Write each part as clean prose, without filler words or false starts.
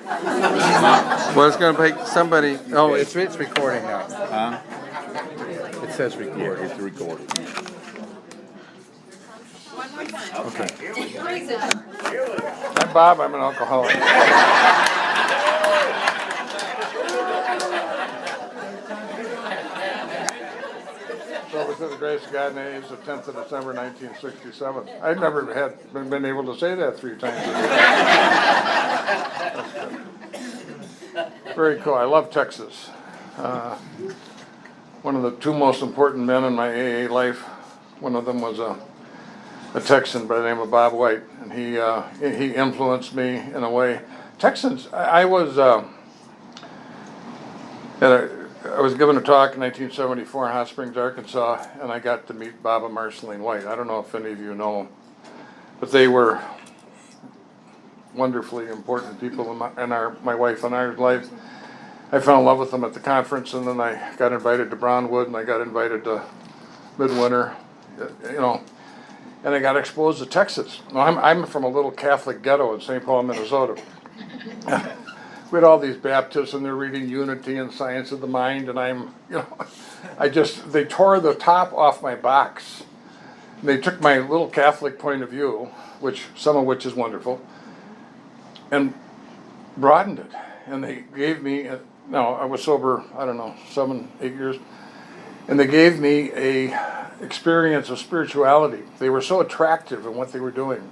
Well, it's going to take somebody. Oh, it's recording now. Huh? It says record. Yeah, it's recorded. Okay. I'm Bob. I'm an alcoholic. So to the grace of God and the age of 10th of December 1967. I've never been able to say that 3 times. Very cool. I love Texas. One of the 2 most important men in my AA life. One of them was a Texan by the name of Bob White, and he influenced me in a way. Texans. I was given a talk in 1974 in Hot Springs, Arkansas, and I got to meet Bob and Marceline White. I don't know if any of you know them, but they were wonderfully important people in my wife and I's life. I fell in love with them at the conference, and then I got invited to Brownwood, and I got invited to Midwinter, and I got exposed to Texas. Now, I'm from a little Catholic ghetto in St. Paul, Minnesota. We had all these Baptists, and they're reading Unity and Science of the Mind, and they tore the top off my box. And they took my little Catholic point of view, some of which is wonderful, and broadened it. And they gave me, I was sober, 7, 8 years, and they gave me a experience of spirituality. They were so attractive in what they were doing.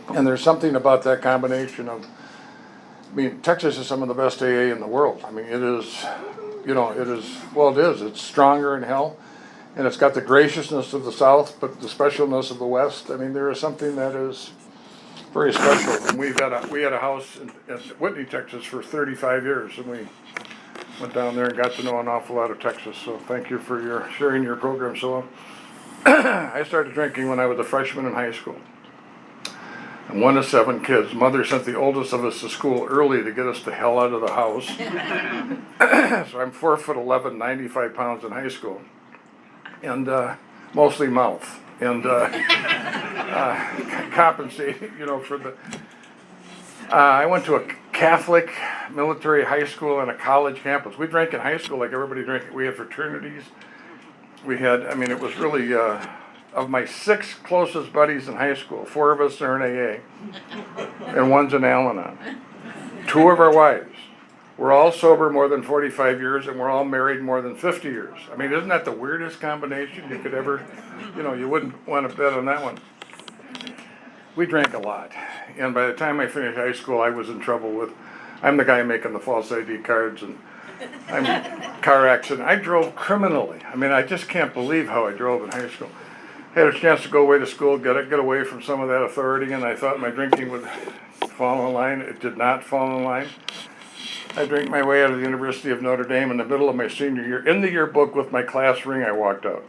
And there's something about that combination of, Texas is some of the best AA in the world. It is. It's stronger in hell, and it's got the graciousness of the South, but the specialness of the West. There is something that is very special. And we had a house in Whitney, Texas for 35 years, and we went down there and got to know an awful lot of Texas. So thank you for sharing your program so well. I started drinking when I was a freshman in high school. I'm one of 7 kids. Mother sent the oldest of us to school early to get us the hell out of the house. So I'm 4'11", 95 pounds in high school, and mostly mouth, and compensating, for the. I went to a Catholic military high school and a college campus. We drank in high school like everybody drank. We had fraternities. We had. It was really. Of my 6 closest buddies in high school, 4 of us are in AA, and 1's in Al-Anon. 2 of our wives. We're all sober more than 45 years, and we're all married more than 50 years. Isn't that the weirdest combination you could ever, you wouldn't want to bet on that one. We drank a lot, and by the time I finished high school, I was in trouble I'm the guy making the false ID cards, and I'm car accident. I drove criminally. I just can't believe how I drove in high school. I had a chance to go away to school, get away from some of that authority, and I thought my drinking would fall in line. It did not fall in line. I drank my way out of the University of Notre Dame in the middle of my senior year. In the yearbook with my class ring, I walked out.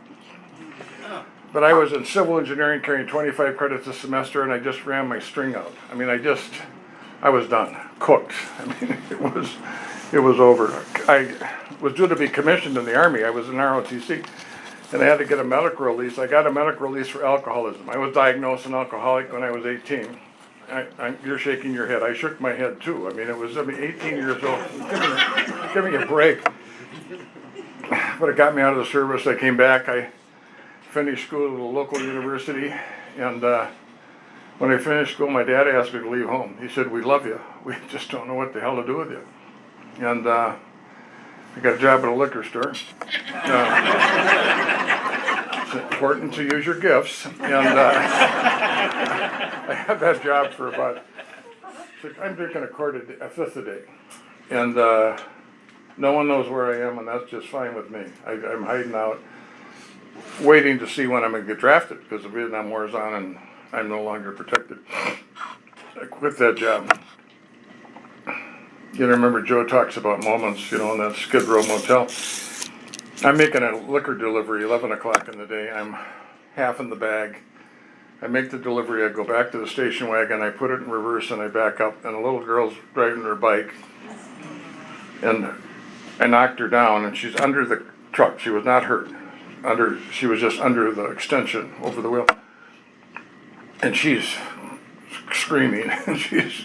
But I was in civil engineering carrying 25 credits a semester, and I just ran my string out. I was done, cooked. It was over. I was due to be commissioned in the Army. I was in ROTC. And I had to get a medical release. I got a medical release for alcoholism. I was diagnosed an alcoholic when I was 18. You're shaking your head. I shook my head too. It was 18 years old. Give me a break. But it got me out of the service. I came back. I finished school at a local university. And when I finished school, my dad asked me to leave home. He said, "We love you. We just don't know what the hell to do with you." And I got a job at a liquor store. It's important to use your gifts, and I had that job for I'm drinking a fifth a day, and no one knows where I am, and that's just fine with me. I'm hiding out, waiting to see when I'm going to get drafted, because the Vietnam War is on, and I'm no longer protected. I quit that job. Remember Joe talks about moments, in that Skid Row motel. I'm making a liquor delivery, 11 o'clock in the day. I'm half in the bag. I make the delivery. I go back to the station wagon. I put it in reverse, and I back up. And a little girl's driving her bike. And I knocked her down, and she's under the truck. She was not hurt. She was just under the extension over the wheel. And she's screaming. And she's,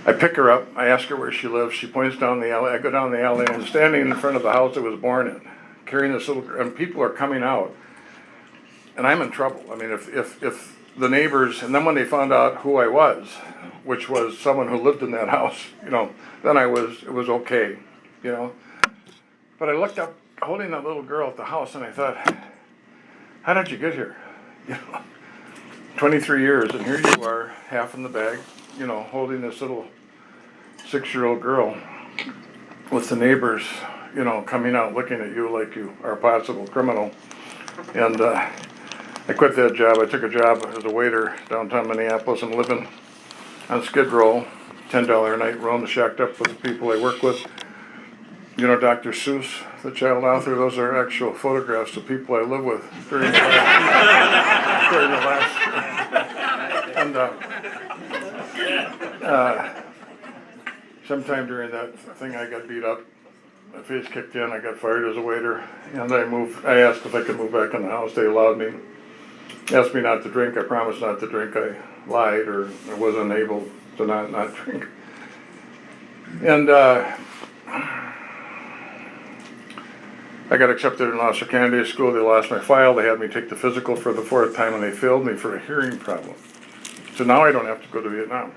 I pick her up, I ask her where she lives, she points down the alley, I go down the alley, and I'm standing in front of the house I was born in, carrying this little girl, and people are coming out, and I'm in trouble. I mean, if the neighbors, and then when they found out who I was, which was someone who lived in that house, then it was okay, But I looked up, holding that little girl at the house, and I thought, how did you get here? 23 years, and here you are, half in the bag, holding this little 6-year-old girl with the neighbors, coming out looking at you like you are a possible criminal. And I quit that job. I took a job as a waiter downtown Minneapolis. I'm living on Skid Row, $10 a night room, shacked up with the people I work with. Dr. Seuss, the child author, those are actual photographs of people I live with during the last sometime during that thing I got beat up. My face kicked in, I got fired as a waiter, and I asked if I could move back in the house. They allowed me. Asked me not to drink. I promised not to drink. I lied, or I was unable to not drink. And I got accepted in Officer Candidate School. They lost my file. They had me take the physical for the 4th time, and they failed me for a hearing problem. So now I don't have to go to Vietnam.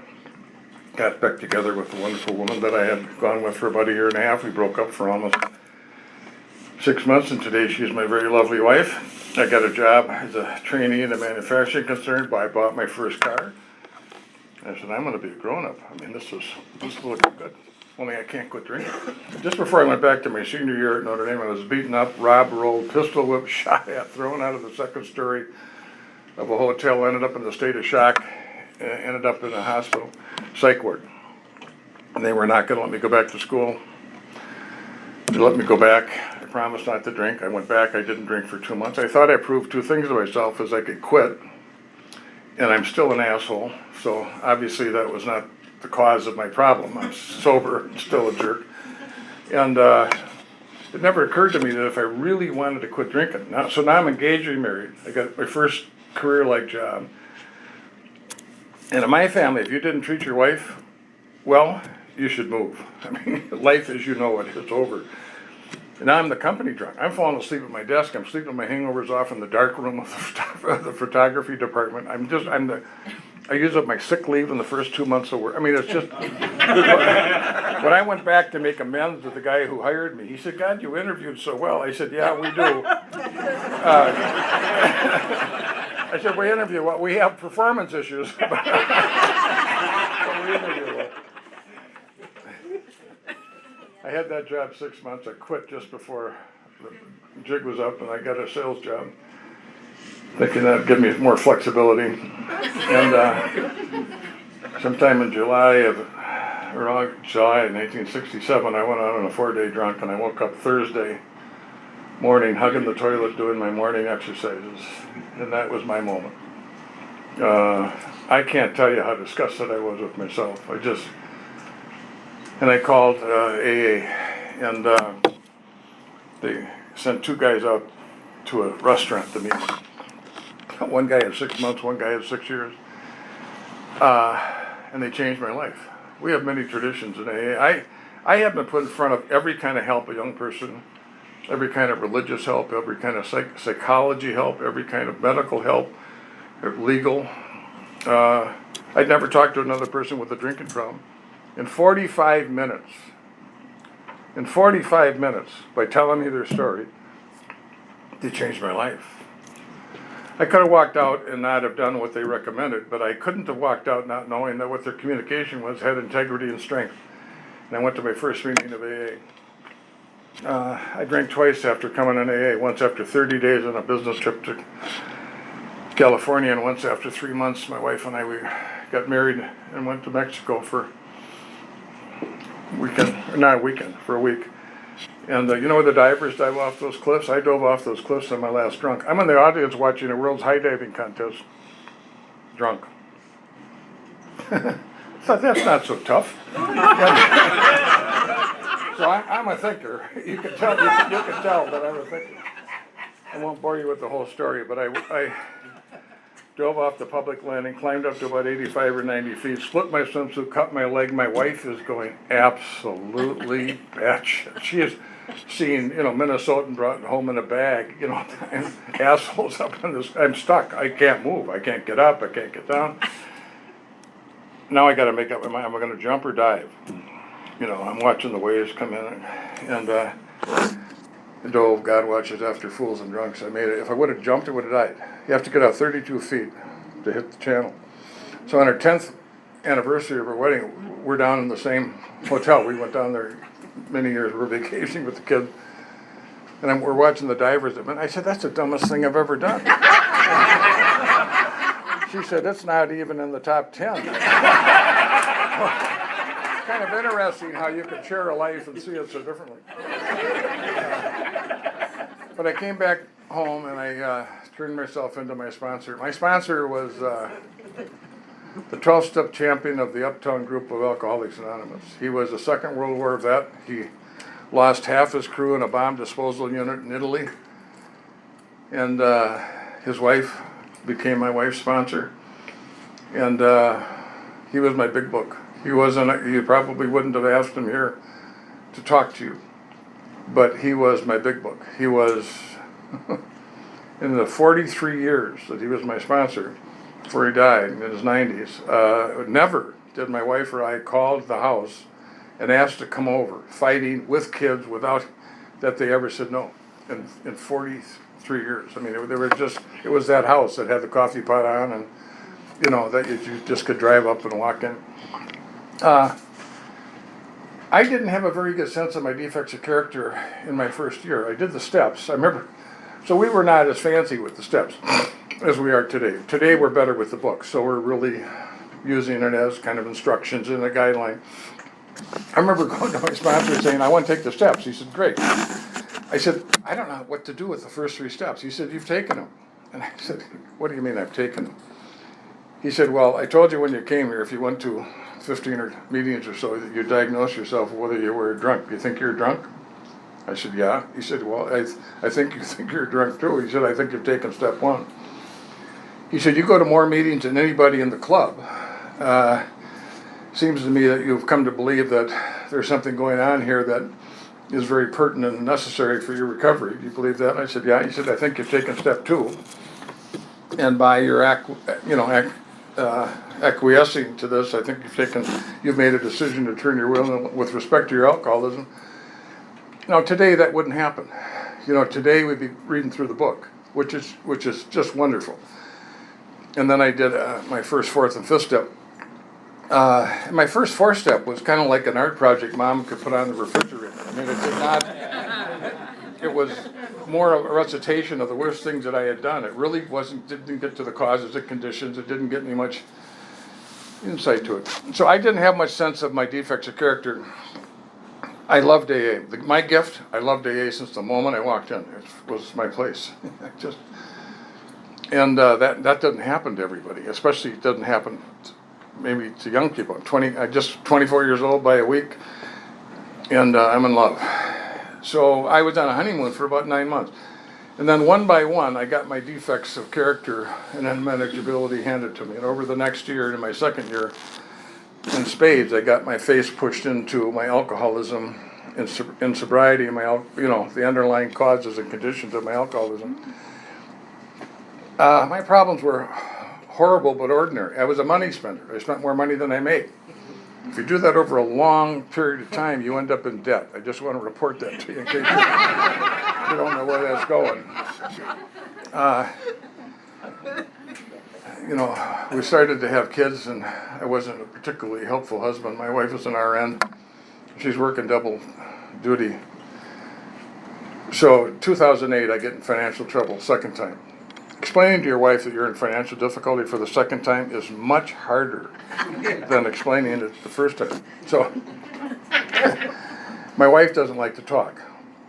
Got back together with the wonderful woman that I had gone with for about a year and a half. We broke up for almost 6 months, and today she's my very lovely wife. I got a job as a trainee in a manufacturing concern, but I bought my first car. I said, I'm going to be a grown-up. I mean, this is looking good. Only I can't quit drinking. Just before I went back to my senior year at Notre Dame, I was beaten up, robbed, rolled, pistol whipped, shot at, thrown out of the 2nd story of a hotel, ended up in a state of shock, ended up in a hospital, psych ward. And they were not going to let me go back to school. They let me go back. I promised not to drink. I went back. I didn't drink for 2 months. I thought I proved 2 things to myself, is I could quit, and I'm still an asshole. So obviously that was not the cause of my problem. I'm sober and still a jerk. And it never occurred to me that if I really wanted to quit drinking. So now I'm engaged and married. I got my first career-like job. And in my family, if you didn't treat your wife well, you should move. I mean, life as you know it is over. And now I'm the company drunk. I'm falling asleep at my desk. I'm sleeping my hangovers off in the dark room of the photography department. I use up my sick leave in the first 2 months of work. I mean, it's just, when I went back to make amends with the guy who hired me, he said, God, you interviewed so well. I said, yeah, we do. I said, we interview well. We have performance issues. But we interview well. I had that job 6 months. I quit just before the jig was up, and I got a sales job, thinking that'd give me more flexibility. And sometime in July 1967, I went out on a 4-day drunk, and I woke up Thursday morning hugging the toilet doing my morning exercises, and that was my moment. I can't tell you how disgusted I was with myself. And I called AA, and they sent 2 guys out to a restaurant to meet me. One guy had 6 months, one guy had 6 years. And they changed my life. We have many traditions in AA. I have been put in front of every kind of help a young person, every kind of religious help, every kind of psychology help, every kind of medical help, legal. I'd never talked to another person with a drinking problem. In 45 minutes, by telling me their story, they changed my life. I could have walked out and not have done what they recommended, but I couldn't have walked out not knowing that what their communication was had integrity and strength. And I went to my first meeting of AA. I drank twice after coming in AA, once after 30 days on a business trip to California, and once after 3 months. My wife and I, we got married and went to Mexico for a week. And you know where the divers dive off those cliffs? I dove off those cliffs on my last drunk. I'm in the audience watching a world's high diving contest, drunk. Thought that's not so tough. So I'm a thinker. You can tell that I'm a thinker. I won't bore you with the whole story, but dove off the public landing, climbed up to about 85 or 90 feet, split my swimsuit, cut my leg. My wife is going absolutely batshit. She is seeing, Minnesotan brought home in a bag, and assholes up in this. I'm stuck. I can't move. I can't get up. I can't get down. Now I got to make up my mind. Am I going to jump or dive? I'm watching the waves come in, and dove. God watches after fools and drunks. I made it. If I would have jumped, I would have died. You have to get out 32 feet to hit the channel. So on our 10th anniversary of our wedding, we're down in the same hotel. We went down there many years. We're vacationing with the kids, and we're watching the divers. And I said, "That's the dumbest thing I've ever done." She said, "It's not even in the top 10. It's kind of interesting how you could share a life and see it so differently. But I came back home and I turned myself into my sponsor. My sponsor was the 12-step champion of the Uptown group of Alcoholics Anonymous. He was a Second World War vet. He lost half his crew in a bomb disposal unit in Italy. And his wife became my wife's sponsor. And he was my big book. You probably wouldn't have asked him here to talk to you. But he was my big book. He was, in the 43 years that he was my sponsor, before he died in his 90s, never did my wife or I call the house and ask to come over, fighting with kids without that they ever said no. In 43 years. I mean, it was that house that had the coffee pot on and, that you just could drive up and walk in. I didn't have a very good sense of my defects of character in my first year. I did the steps. I remember, so we were not as fancy with the steps as we are today. Today we're better with the book, so we're really using it as kind of instructions and a guideline. I remember going to my sponsor saying, "I want to take the steps." He said, "Great." I said, "I don't know what to do with the first 3 steps." He said, "You've taken them." And I said, "What do you mean I've taken them?" He said, "Well, I told you when you came here, if you went to 15 or meetings or so, that you diagnose yourself whether you were drunk. Do you think you're drunk?" I said, "Yeah." He said, "Well, I think you think you're drunk too." He said, "I think you've taken step 1. He said, "You go to more meetings than anybody in the club. Seems to me that you've come to believe that there's something going on here that is very pertinent and necessary for your recovery. Do you believe that?" I said, "Yeah." He said, "I think you've taken step 2. And by your acquiescing to this, I think you've made a decision to turn your will with respect to your alcoholism." Now today that wouldn't happen. Today we'd be reading through the book, which is just wonderful. And then I did my first, 4th, and 5th step. My first 4th step was kind of like an art project Mom could put on the refrigerator. I mean, it did not. It was more of a recitation of the worst things that I had done. It really didn't get to the causes and conditions. It didn't get me much insight to it. So I didn't have much sense of my defects of character. I loved AA. My gift, I loved AA since the moment I walked in. It was my place. And that doesn't happen to everybody. Especially it doesn't happen maybe to young people. I'm just 24 years old by a week, and I'm in love. So I was on a honeymoon for about 9 months. And then one by one, I got my defects of character and unmanageability handed to me. And over the next year, in my second year, in spades, I got my face pushed into my alcoholism and sobriety, and the underlying causes and conditions of my alcoholism. My problems were horrible but ordinary. I was a money spender. I spent more money than I made. If you do that over a long period of time, you end up in debt. I just want to report that to you in case you don't know where that's going. We started to have kids, and I wasn't a particularly helpful husband. My wife is an RN. She's working double duty. So 2008, I get in financial trouble, second time. Explaining to your wife that you're in financial difficulty for the second time is much harder than explaining it the first time. So, my wife doesn't like to talk,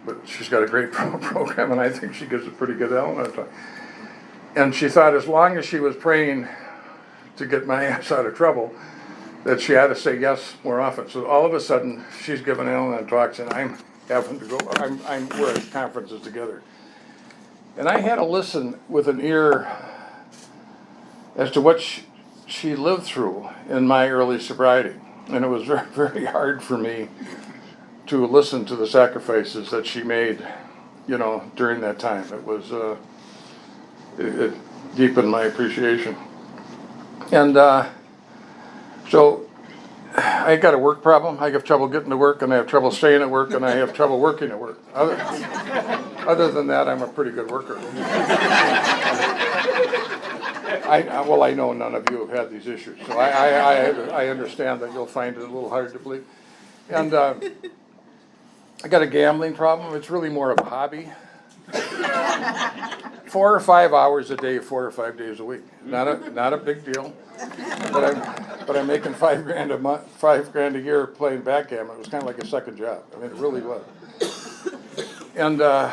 but she's got a great program, and I think she gives a pretty good element of talk. And she thought as long as she was praying to get my ass out of trouble, that she had to say yes more often. So all of a sudden, she's giving Al-Anon talks, and I'm having to go. We're at conferences together. And I had to listen with an ear as to what she lived through in my early sobriety. And it was very, very hard for me to listen to the sacrifices that she made, during that time. It was, it deepened my appreciation. And so I got a work problem. I have trouble getting to work, and I have trouble staying at work, and I have trouble working at work. Other than that, I'm a pretty good worker. I know none of you have had these issues, so I understand that you'll find it a little hard to believe. And I got a gambling problem. It's really more of a hobby. 4 or 5 hours a day, 4 or 5 days a week. Not a big deal. But I'm making $5,000 a month, $5,000 a year playing backgammon. It was kind of like a second job. I mean, it really was. And I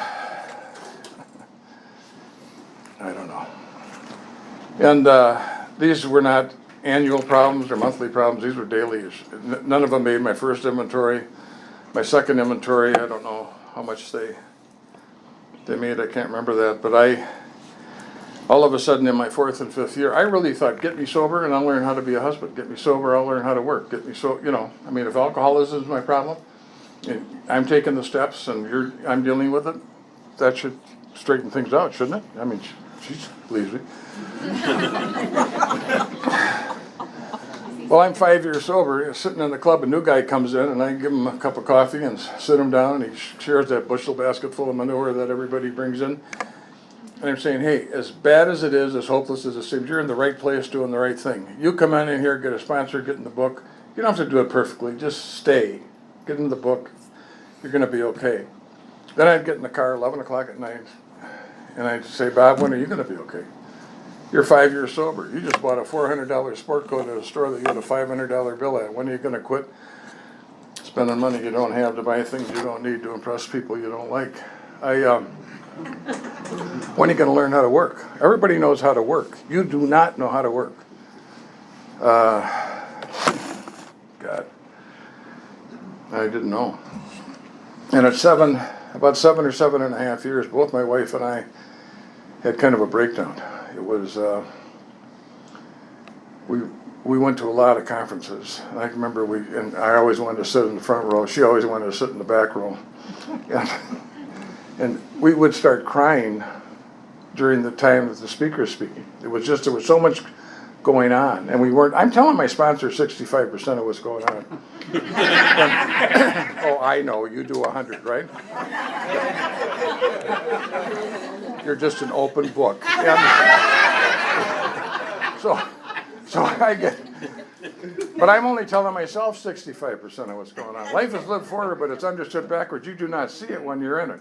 don't know. And these were not annual problems or monthly problems. These were daily. None of them made my first inventory. My second inventory, I don't know how much they made. I can't remember that. But all of a sudden in my 4th and 5th year, I really thought, get me sober and I'll learn how to be a husband. Get me sober, I'll learn how to work. Get me I mean, if alcoholism is my problem, I'm taking the steps and I'm dealing with it. That should straighten things out, shouldn't it? I mean, she believes me. Well, I'm 5 years sober, sitting in the club, a new guy comes in, and I give him a cup of coffee and sit him down, and he shares that bushel basket full of manure that everybody brings in. And I'm saying, hey, as bad as it is, as hopeless as it seems, you're in the right place doing the right thing. You come in here, get a sponsor, get in the book. You don't have to do it perfectly. Just stay. Get in the book. You're going to be okay. Then I'd get in the car 11 o'clock at night, and I'd say, Bob, when are you going to be okay? You're 5 years sober. You just bought a $400 sport coat at a store that you had a $500 bill at. When are you going to quit spending money you don't have to buy things you don't need to impress people you don't like? When are you going to learn how to work? Everybody knows how to work. You do not know how to work. God, I didn't know. And at about 7 or 7.5 years, both my wife and I had kind of a breakdown. It was, we went to a lot of conferences. And I remember and I always wanted to sit in the front row. She always wanted to sit in the back row. And we would start crying during the time that the speaker was speaking. There was so much going on. And I'm telling my sponsor 65% of what's going on. Oh, I know, you do 100, right? You're just an open book. So I get, but I'm only telling myself 65% of what's going on. Life is lived forward, but it's understood backwards. You do not see it when you're in it.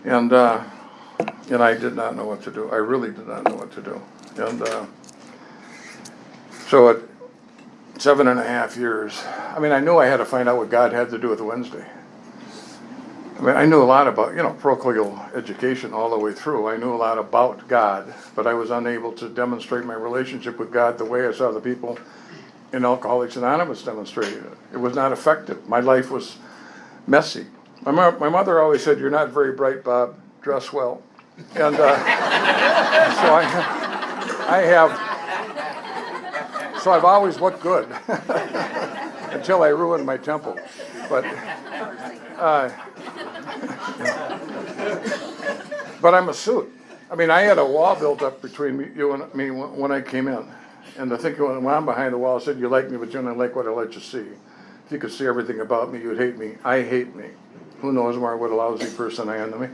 And I did not know what to do. I really did not know what to do. And so at 7.5 years, I mean, I knew I had to find out what God had to do with Wednesday. I mean, I knew a lot about, parochial education all the way through. I knew a lot about God, but I was unable to demonstrate my relationship with God the way I saw the people in Alcoholics Anonymous demonstrating it. It was not effective. My life was messy. My mother always said, "You're not very bright, Bob. Dress well." And so I've always looked good until I ruined my temple. But I'm a suit. I mean, I had a wall built up between you and me when I came in. And the thing when I'm behind the wall, I said, "You like me, but you don't like what I let you see. If you could see everything about me, you'd hate me. I hate me. Who knows more what a lousy person I am to me."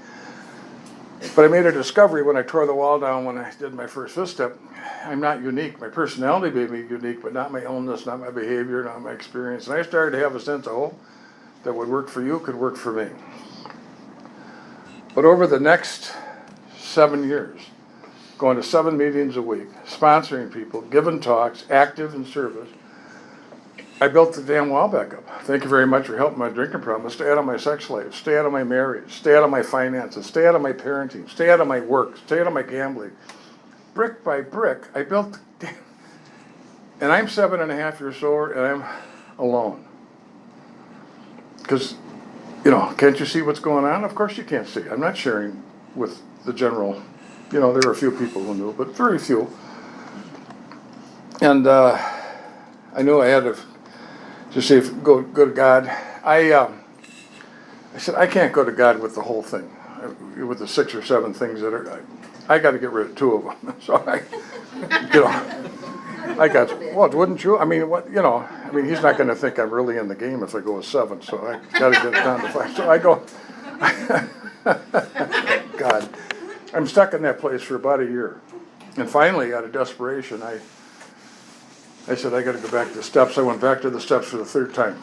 But I made a discovery when I tore the wall down when I did my first fifth step. I'm not unique. My personality may be unique, but not my illness, not my behavior, not my experience. And I started to have a sense of hope that what worked for you could work for me. But over the next 7 years, going to 7 meetings a week, sponsoring people, giving talks, active in service, I built the damn wall back up. Thank you very much for helping my drinking problem. Stay out of my sex life. Stay out of my marriage. Stay out of my finances. Stay out of my parenting. Stay out of my work. Stay out of my gambling. Brick by brick, I built. And I'm 7.5 years sober, and I'm alone. Because, can't you see what's going on? Of course you can't see. I'm not sharing with the general. There were a few people who knew, but very few. And I knew I had to just say, go to God. I said, I can't go to God with the whole thing, with the 6 or 7 things that are, I got to get rid of 2 of them. So I got, well, wouldn't you? I mean, he's not going to think I'm really in the game if I go with 7, so I got to get it down to 5. So I go, God, I'm stuck in that place for about a year. And finally, out of desperation, I said, I got to go back to the steps. I went back to the steps for the 3rd time.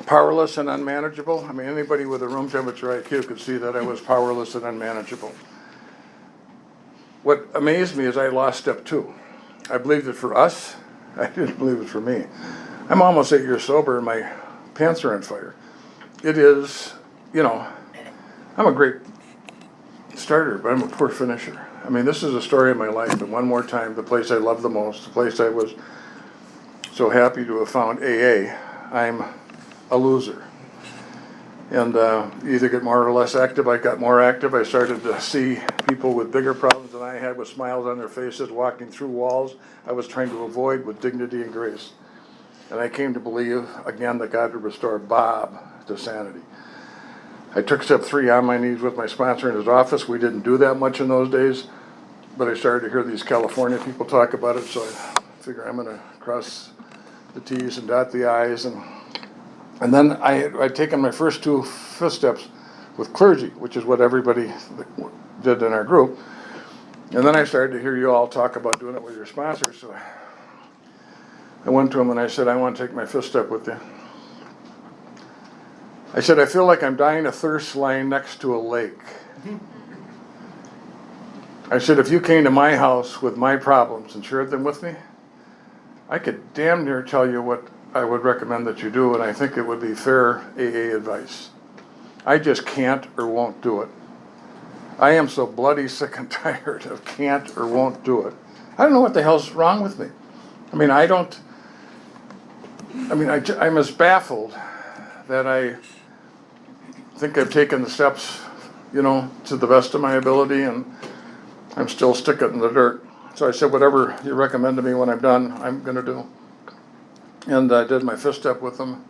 Powerless and unmanageable. I mean, anybody with a room temperature IQ could see that I was powerless and unmanageable. What amazed me is I lost step 2. I believed it for us. I didn't believe it for me. I'm almost 8 years sober and my pants are on fire. It is, I'm a great starter, but I'm a poor finisher. I mean, this is a story of my life. And one more time, the place I love the most, the place I was so happy to have found AA, I'm a loser. And you either get more or less active. I got more active. I started to see people with bigger problems than I had with smiles on their faces walking through walls I was trying to avoid with dignity and grace. And I came to believe, again, that God would restore BoB to sanity. I took step 3 on my knees with my sponsor in his office. We didn't do that much in those days, but I started to hear these California people talk about it, so I figured I'm going to cross the T's and dot the I's. And then I'd taken my first 2 fifth steps with clergy, which is what everybody did in our group. And then I started to hear you all talk about doing it with your sponsors, so I went to him and I said, I want to take my 5th step with you. I said, I feel like I'm dying of thirst lying next to a lake. I said, if you came to my house with my problems and shared them with me, I could damn near tell you what I would recommend that you do, and I think it would be fair AA advice. I just can't or won't do it. I am so bloody sick and tired of can't or won't do it. I don't know what the hell's wrong with me. I'm as baffled that I think I've taken the steps, to the best of my ability, and I'm still sticking in the dirt. So I said, whatever you recommend to me when I'm done, I'm going to do. And I did my 5th step with him.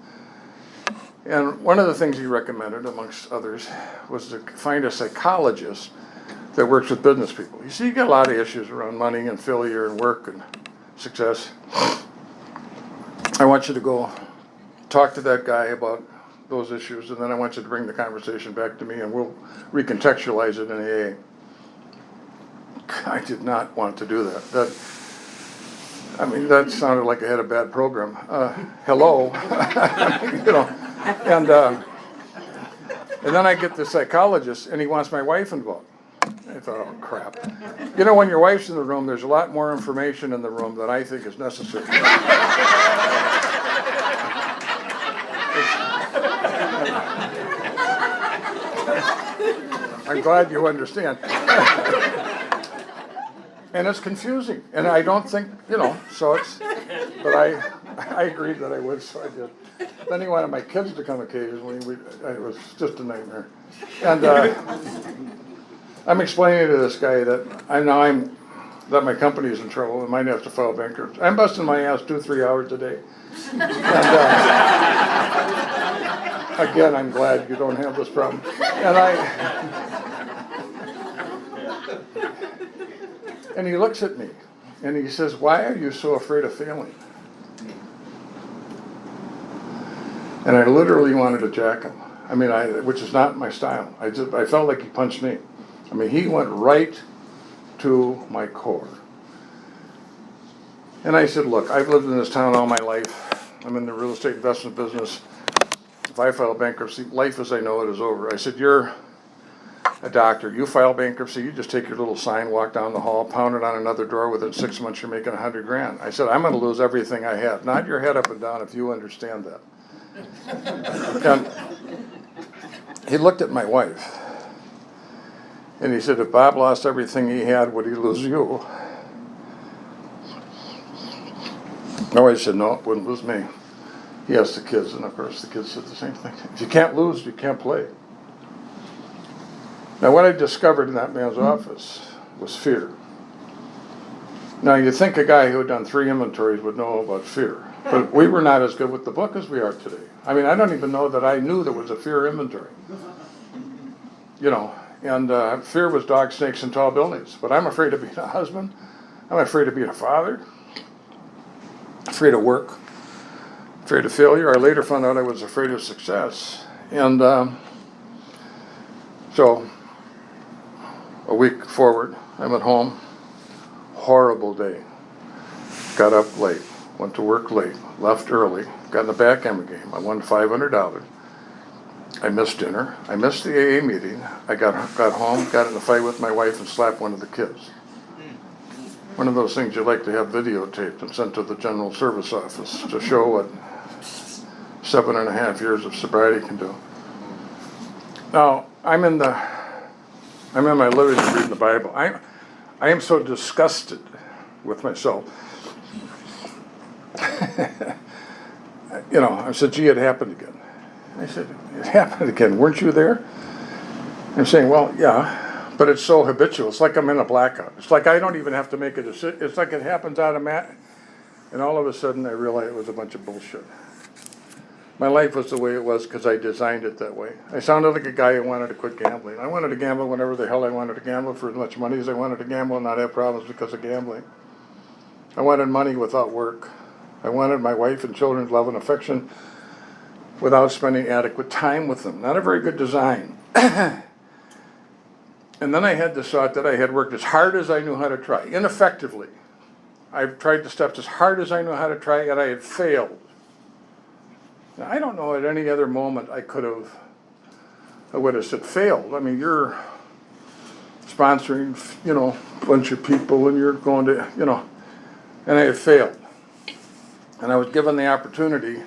And one of the things he recommended, amongst others, was to find a psychologist that works with business people. You see, you got a lot of issues around money and failure and work and success. I want you to go talk to that guy about those issues, and then I want you to bring the conversation back to me, and we'll recontextualize it in AA. I did not want to do that. That sounded like I had a bad program. Hello, and then I get the psychologist, and he wants my wife involved. I thought, oh crap. When your wife's in the room, there's a lot more information in the room than I think is necessary. I'm glad you understand. And it's confusing, and I don't think, so but I agreed that I would, so I did. Then he wanted my kids to come occasionally. It was just a nightmare. And I'm explaining to this guy that that my company's in trouble and might have to file bankruptcy. I'm busting my ass 2-3 hours a day. And again, I'm glad you don't have this problem. And he looks at me and he says, why are you so afraid of failing? And I literally wanted to jack him. Which is not my style. I felt like he punched me. He went right to my core. And I said, look, I've lived in this town all my life. I'm in the real estate investment business. If I file bankruptcy, life as I know it is over. I said, you're a doctor. You file bankruptcy, you just take your little sign, walk down the hall, pound it on another door. Within 6 months, you're making $100,000. I said, I'm going to lose everything I have. Nod your head up and down if you understand that. And he looked at my wife, and he said, if Bob lost everything he had, would he lose you? My wife said, no, it wouldn't lose me. He asked the kids, and of course the kids said the same thing. If you can't lose, you can't play. Now, what I discovered in that man's office was fear. Now, you'd think a guy who had done 3 inventories would know about fear, but we were not as good with the book as we are today. I mean, I don't even know that I knew there was a fear inventory. You know, and fear was dogs, snakes, and tall buildings. But I'm afraid of being a husband. I'm afraid of being a father. Afraid of work. Afraid of failure. I later found out I was afraid of success. And so, a week forward, I'm at home. Horrible day. Got up late. Went to work late. Left early. Got in the backgammon game. I won $500. I missed dinner. I missed the AA meeting. I got home, got in a fight with my wife, and slapped one of the kids. One of those things you like to have videotaped and sent to the General Service Office to show what 7.5 years of sobriety can do. Now, I'm in my living room reading the Bible. I am so disgusted with myself. You know, I said, gee, it happened again. I said, it happened again. Weren't you there? I'm saying, well, yeah, but it's so habitual. It's like I'm in a blackout. It's like I don't even have to make a decision. It's like it happens automatic. And all of a sudden I realized it was a bunch of bullshit. My life was the way it was because I designed it that way. I sounded like a guy who wanted to quit gambling. I wanted to gamble whenever the hell I wanted to gamble for as much money as I wanted to gamble and not have problems because of gambling. I wanted money without work. I wanted my wife and children's love and affection without spending adequate time with them. Not a very good design. And then I had this thought that I had worked as hard as I knew how to try, ineffectively. I've tried the steps as hard as I knew how to try, yet I had failed. Now, I don't know at any other moment I would have said failed. I mean, you're sponsoring, you know, a bunch of people and you're going to, you know, and I had failed. And I was given the opportunity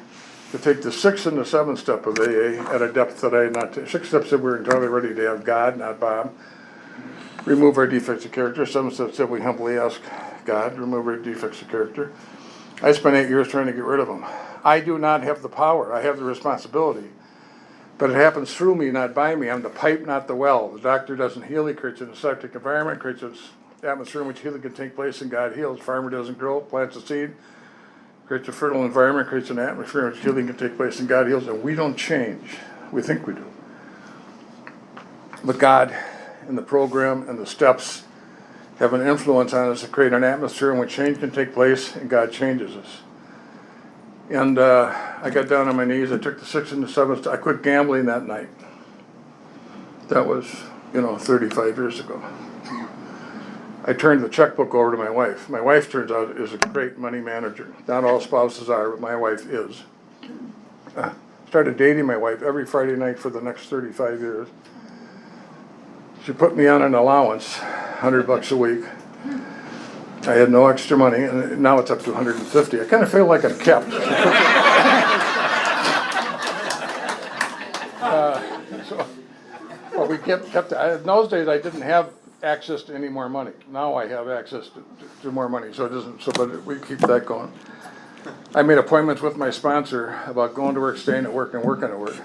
to take the 6th and the 7th step of AA at a depth that I had not taken. 6 steps said we were entirely ready to have God, not BoB. Remove our defects of character. 7 steps said we humbly ask God, remove our defects of character. I spent 8 years trying to get rid of them. I do not have the power. I have the responsibility. But it happens through me, not by me. I'm the pipe, not the well. The doctor doesn't heal. He creates an aseptic environment, creates an atmosphere in which healing can take place and God heals. Farmer doesn't grow, plants a seed, creates a fertile environment, creates an atmosphere in which healing can take place and God heals. And we don't change. We think we do. But God and the program and the steps have an influence on us to create an atmosphere in which change can take place and God changes us. And I got down on my knees. I took the 6th and the 7th. I quit gambling that night. That was, 35 years ago. I turned the checkbook over to my wife. My wife, turns out, is a great money manager. Not all spouses are, but my wife is. Started dating my wife every Friday night for the next 35 years. She put me on an allowance, $100 a week. I had no extra money, and now it's up to $150. I kind of feel like I'm kept. Well, we kept. In those days, I didn't have access to any more money. Now I have access to more money, so it doesn't. So, but we keep that going. I made appointments with my sponsor about going to work, staying at work, and working at work.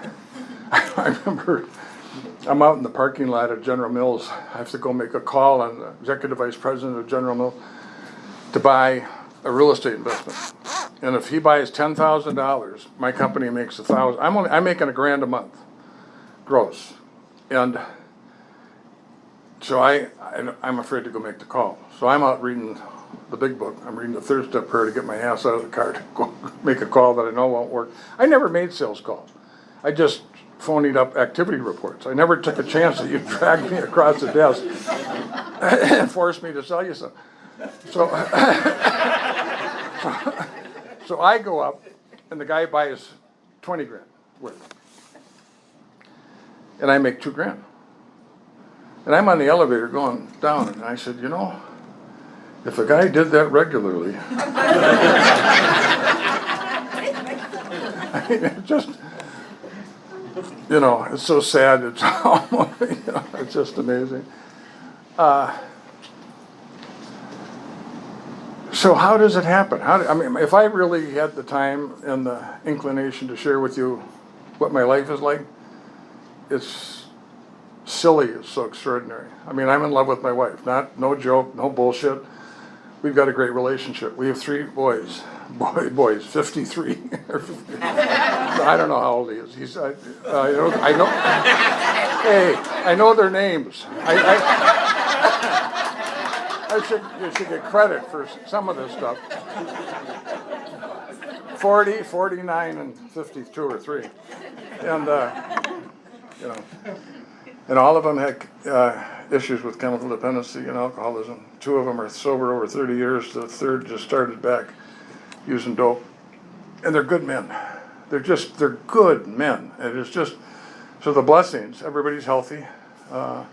I remember I'm out in the parking lot at General Mills. I have to go make a call on the executive vice president of General Mills to buy a real estate investment. And if he buys $10,000, my company makes $1,000. I'm making $1,000 a month, gross. And so I'm afraid to go make the call. So I'm out reading the big book. I'm reading the 3rd step prayer to get my ass out of the car to go make a call that I know won't work. I never made sales calls. I just phoning up activity reports. I never took a chance that you'd drag me across the desk and force me to sell you something. So, so I go up, and the guy buys $20,000 worth, and I make $2,000. And I'm on the elevator going down, and I said, if a guy did that regularly, I mean, it just, it's so sad. It's almost, it's just amazing. So how does it happen? If I really had the time and the inclination to share with you what my life is like, it's silly. It's so extraordinary. I'm in love with my wife. No joke, no bullshit. we've got a great relationship. We have 3 boys. Boys, 53. I don't know how old he is. I know. Hey, I know their names. You should get credit for some of this stuff. 40, 49, and 52 or 3. And, and all of them had issues with chemical dependency and alcoholism. 2 of them are sober over 30 years. The third just started back using dope. And they're good men. They're good men. It is just, so the blessings, everybody's healthy. And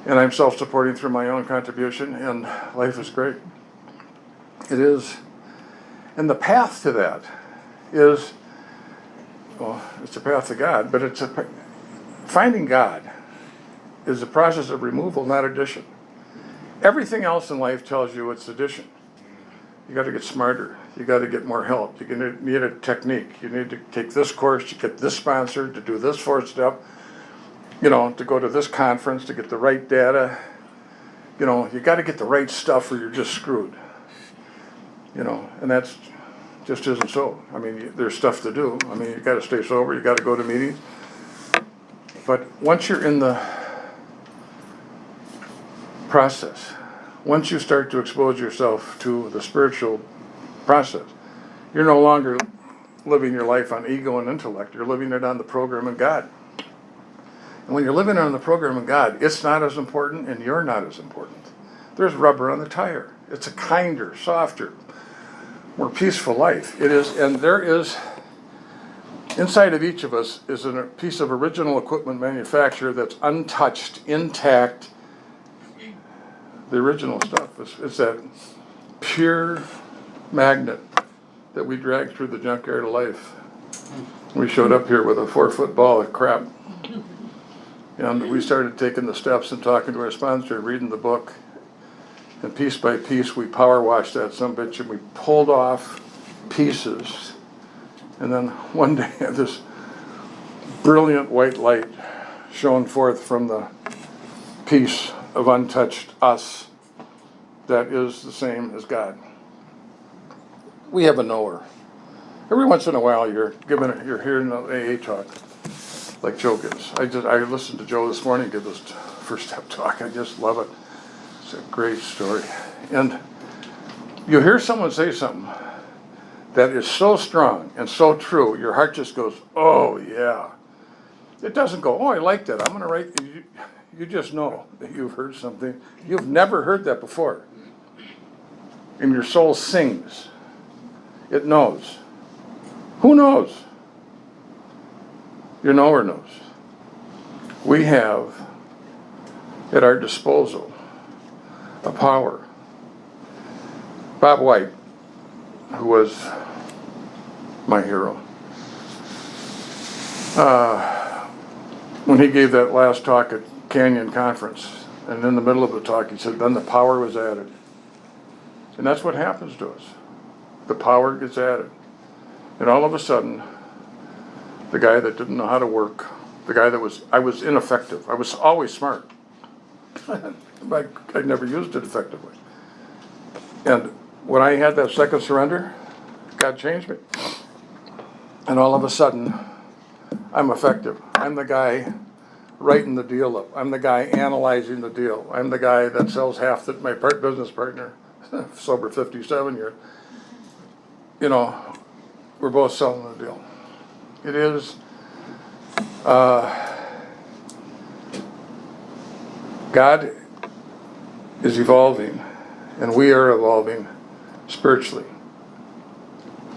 I'm self-supporting through my own contribution, and life is great. It is. And the path to that is, well, it's a path to God, but finding God is a process of removal, not addition. Everything else in life tells you it's addition. You got to get smarter. You got to get more help. You need a technique. You need to take this course, to get this sponsored, to do this 4-step, to go to this conference, to get the right data. You got to get the right stuff or you're just screwed. And that's just isn't so. I mean, there's stuff to do. I mean, you got to stay sober. You got to go to meetings. But once you're in the process, once you start to expose yourself to the spiritual process, you're no longer living your life on ego and intellect. You're living it on the program of God. And when you're living on the program of God, it's not as important and you're not as important. There's rubber on the tire. It's a kinder, softer, more peaceful life. It is, and there is, inside of each of us is a piece of original equipment manufactured that's untouched, intact. The original stuff. It's that pure magnet that we dragged through the junkyard of life. We showed up here with a 4-foot ball of crap. And we started taking the steps and talking to our sponsor, reading the book. And piece by piece, we power washed that sumbitch and we pulled off pieces. And then one day, this brilliant white light shone forth from the piece of untouched us that is the same as God. We have a knower. Every once in a while, you're hearing an AA talk, like Joe gives. I listened to Joe this morning give this 1-step talk. I just love it. It's a great story. And you hear someone say something that is so strong and so true, your heart just goes, oh yeah. It doesn't go, oh, I like that. I'm going to write. You just know that you've heard something. You've never heard that before. And your soul sings. It knows. Who knows? Your knower knows. We have at our disposal a power. Bob White, who was my hero, when he gave that last talk at Canyon Conference, and in the middle of the talk he said, then the power was added. And that's what happens to us. The power gets added. And all of a sudden, the guy that didn't know how to work, the guy that I was ineffective. I was always smart. But I never used it effectively. And when I had that second surrender, God changed me. And all of a sudden, I'm effective. I'm the guy writing the deal up. I'm the guy analyzing the deal. I'm the guy that sells half that my business partner, sober 57 years. We're both selling the deal. It is, God is evolving, and we are evolving spiritually.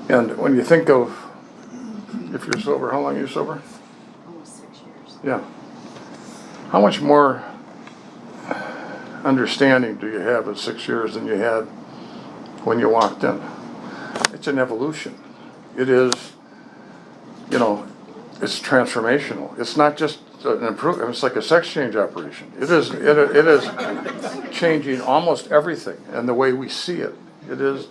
And when you think of, if you're sober, how long are you sober? Almost 6 years. Yeah. How much more understanding do you have at 6 years than you had when you walked in? It's an evolution. It is, it's transformational. It's not just an improvement. It's like a sex change operation. It is changing almost everything and the way we see it. It is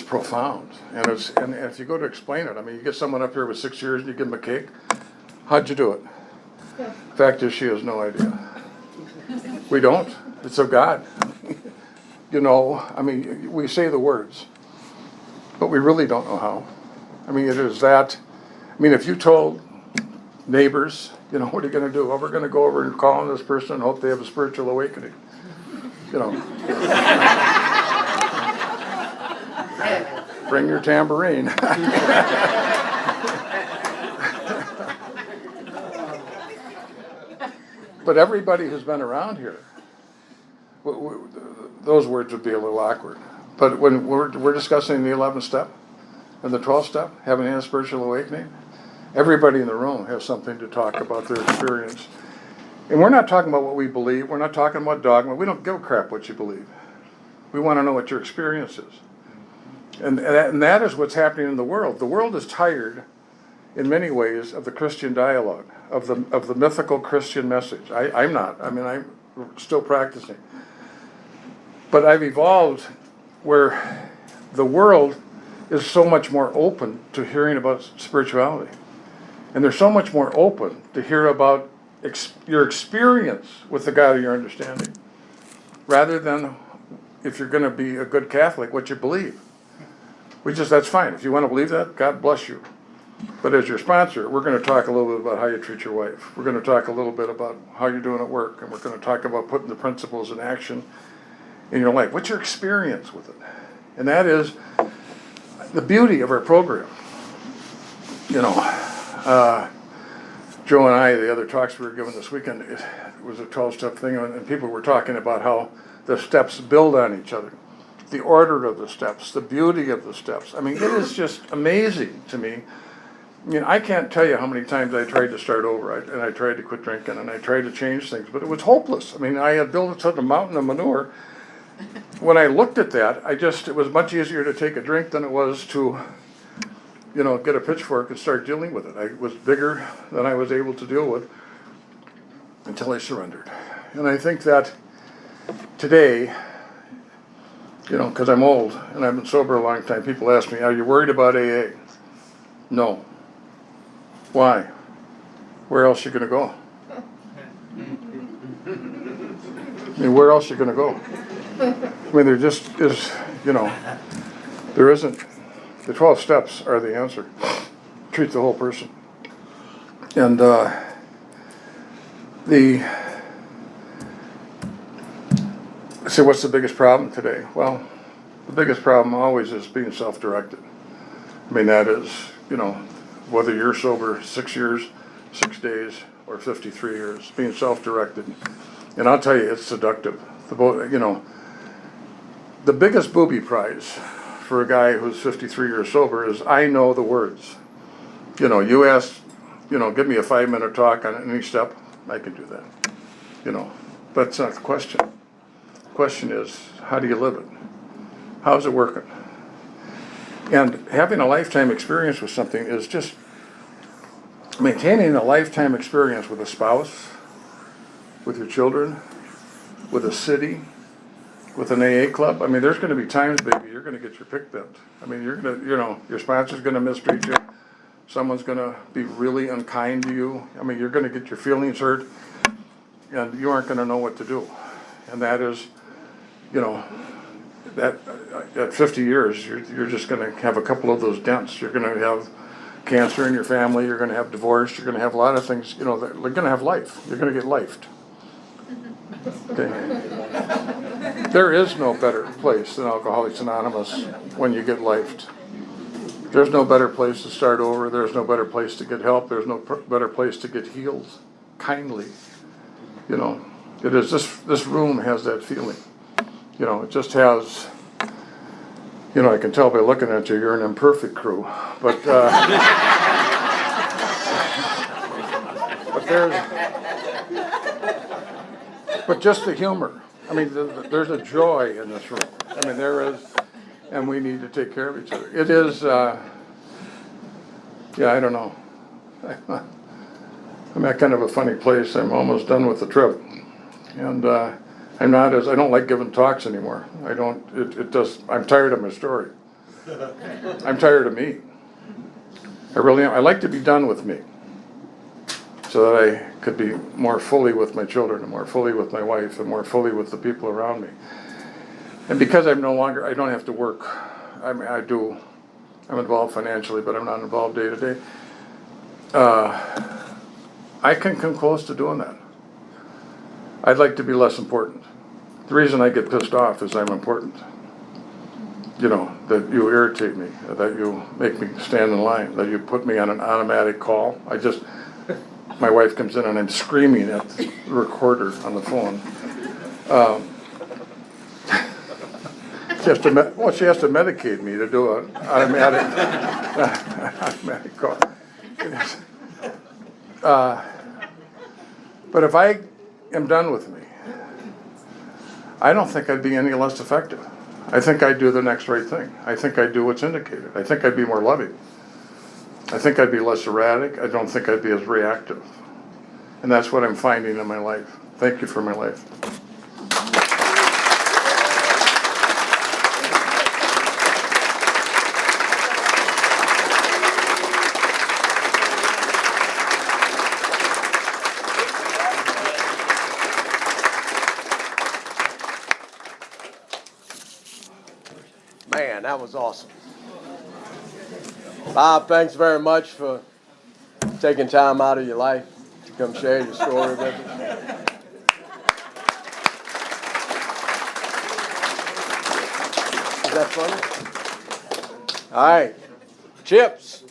profound. And if you go to explain it, I mean, you get someone up here with 6 years and you give them a cake. How'd you do it? Fact is, she has no idea. We don't. It's of God. you know, I mean, we say the words, but we really don't know how. I mean, it is that, I mean, if you told neighbors, you know, what are you going to do? Well, we're going to go over and call on this person and hope they have a spiritual awakening. You know. Bring your tambourine. But everybody who's been around here, those words would be a little awkward. But when we're discussing the 11th step and the 12th step, having a spiritual awakening, everybody in the room has something to talk about their experience. And we're not talking about what we believe. We're not talking about dogma. We don't give a crap what you believe. We want to know what your experience is. And that is what's happening in the world. The world is tired, in many ways, of the Christian dialogue, of the mythical Christian message. I'm not. I mean, I'm still practicing. But I've evolved where the world is so much more open to hearing about spirituality. And they're so much more open to hear about your experience with the God of your understanding, rather than, if you're going to be a good Catholic, what you believe. That's fine. If you want to believe that, God bless you. But as your sponsor, we're going to talk a little bit about how you treat your wife. We're going to talk a little bit about how you're doing at work. And we're going to talk about putting the principles in action in your life. What's your experience with it? And that is the beauty of our program. You know, Joe and I, the other talks we were given this weekend, it was a 12-step thing. And people were talking about how the steps build on each other. The order of the steps, the beauty of the steps. I mean, it is just amazing to me. I mean, I can't tell you how many times I tried to start over, and I tried to quit drinking, and I tried to change things, but it was hopeless. I mean, I had built such a mountain of manure. When I looked at that, it was much easier to take a drink than it was to, you know, get a pitchfork and start dealing with it. It was bigger than I was able to deal with until I surrendered. And I think that today, you know, because I'm old and I've been sober a long time, people ask me, are you worried about AA? No. Why? Where else are you going to go? I mean, where else are you going to go? I mean, there just is, you know, there isn't. The 12 steps are the answer. Treat the whole person. And so what's the biggest problem today? Well, the biggest problem always is being self-directed. I mean, that is, you know, whether you're sober 6 years, 6 days, or 53 years, being self-directed. And I'll tell you, it's seductive. You know, the biggest booby prize for a guy who's 53 years sober is, I know the words. You know, you ask, you know, give me a 5-minute talk on any step, I can do that. You know, but that's not the question. The question is, how do you live it? How's it working? And having a lifetime experience with something is just maintaining a lifetime experience with a spouse, with your children, with a city, with an AA club. I mean, there's going to be times, baby, you're going to get your pick bent. I mean, you're going to, you know, your sponsor's going to mistreat you. Someone's going to be really unkind to you. I mean, you're going to get your feelings hurt, and you aren't going to know what to do. And that is, you know, that at 50 years, you're just going to have a couple of those dents. You're going to have cancer in your family. You're going to have divorce. You're going to have a lot of things. You know, you're going to have life. You're going to get lifed. Okay. There is no better place than Alcoholics Anonymous when you get lifed. There's no better place to start over. There's no better place to get help. There's no better place to get healed kindly. You know, it is this room has that feeling. You know, it just has, you know, I can tell by looking at you, you're an imperfect crew. But but just the humor. I mean, there's a joy in this room. I mean, there is, and we need to take care of each other. It is, yeah, I don't know. I'm at kind of a funny place. I'm almost done with the trip. And I don't like giving talks anymore. I'm tired of my story. I'm tired of me. I really am. I like to be done with me, so that I could be more fully with my children, and more fully with my wife, and more fully with the people around me. And because I don't have to work. I mean, I'm involved financially, but I'm not involved day to day. I can come close to doing that. I'd like to be less important. The reason I get pissed off is I'm important. You know, that you irritate me, that you make me stand in line, that you put me on an automatic call. My wife comes in and I'm screaming at the recorder on the phone. She has to medicate me to do an automatic call. But if I am done with me, I don't think I'd be any less effective. I think I'd do the next right thing. I think I'd do what's indicated. I think I'd be more loving. I think I'd be less erratic. I don't think I'd be as reactive. And that's what I'm finding in my life. Thank you for my life. Man, that was awesome. Bob, thanks very much for taking time out of your life to come share your story with us. Is that funny? All right. Chips.